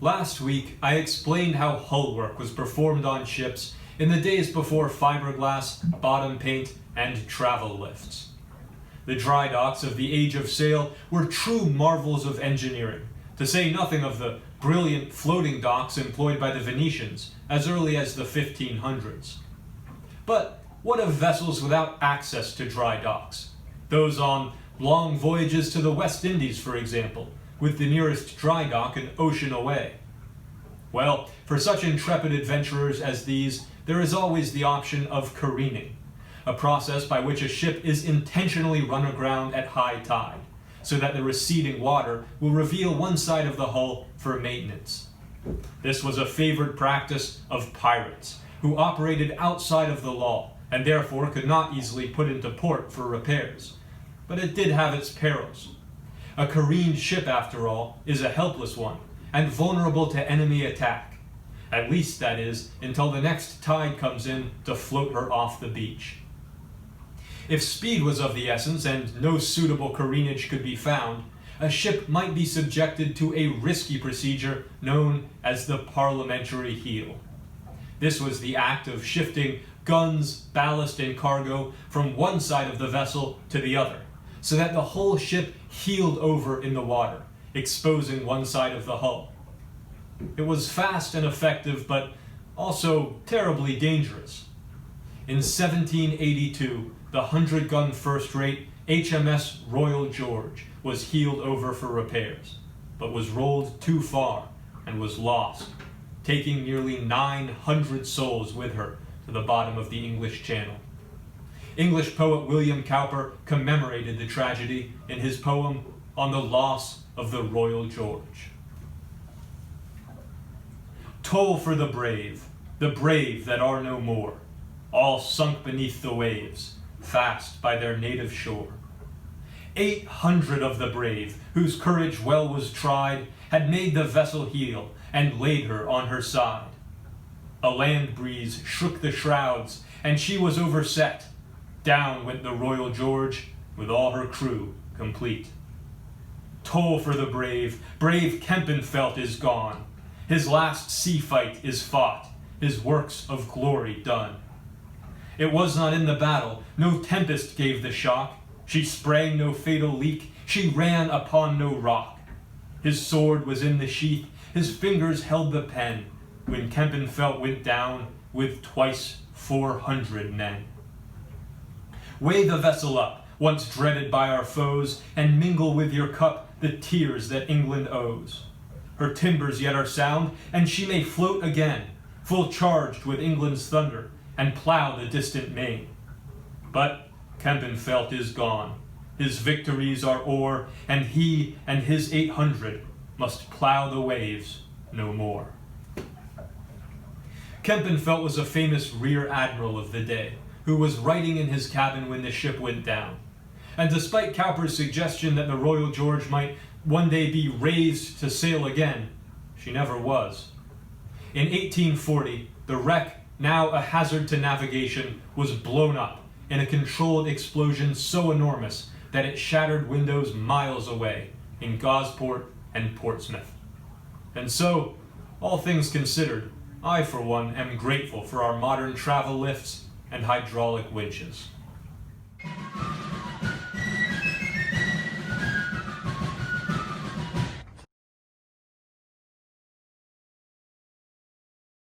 Last week, I explained how hull work was performed on ships in the days before fiberglass, bottom paint, and travel lifts. The dry docks of the Age of Sail were true marvels of engineering, to say nothing of the brilliant floating docks employed by the Venetians as early as the 1500s. But what of vessels without access to dry docks? Those on long voyages to the West Indies, for example, with the nearest dry dock an ocean away. Well, for such intrepid adventurers as these, there is always the option of careening, a process by which a ship is intentionally run aground at high tide, so that the receding water will reveal one side of the hull for maintenance. This was a favored practice of pirates, who operated outside of the law and therefore could not easily put into port for repairs. But it did have its perils. A careened ship, after all, is a helpless one and vulnerable to enemy attack. At least, that is, until the next tide comes in to float her off the beach. If speed was of the essence and no suitable careenage could be found, a ship might be subjected to a risky procedure known as the parliamentary heel. This was the act of shifting guns, ballast, and cargo from one side of the vessel to the other, so that the whole ship heeled over in the water, exposing one side of the hull. It was fast and effective, but also terribly dangerous. In 1782, the 100-gun first-rate HMS Royal George was heeled over for repairs, but was rolled too far and was lost, taking nearly 900 souls with her to the bottom of the English Channel. English poet William Cowper commemorated the tragedy in his poem On the Loss of the Royal George. Toll for the brave that are no more, all sunk beneath the waves, fast by their native shore. 800 of the brave, whose courage well was tried, had made the vessel heel and laid her on her side. A land breeze shook the shrouds, and she was overset. Down went the Royal George, with all her crew complete. Toll for the brave Kempenfelt is gone. His last sea fight is fought, his works of glory done. It was not in the battle, no tempest gave the shock. She sprang no fatal leak, she ran upon no rock. His sword was in the sheath, his fingers held the pen, when Kempenfelt went down with twice 400 men. Weigh the vessel up, once dreaded by our foes, and mingle with your cup the tears that England owes. Her timbers yet are sound, and she may float again, full charged with England's thunder, and plough the distant main. But Kempenfelt is gone, his victories are o'er, and he and his 800 must plough the waves no more. Kempenfelt was a famous rear admiral of the day, who was writing in his cabin when the ship went down. And despite Cowper's suggestion that the Royal George might one day be raised to sail again, she never was. In 1840, the wreck, now a hazard to navigation, was blown up in a controlled explosion so enormous that it shattered windows miles away in Gosport and Portsmouth. And so, all things considered, I, for one, am grateful for our modern travel lifts and hydraulic winches.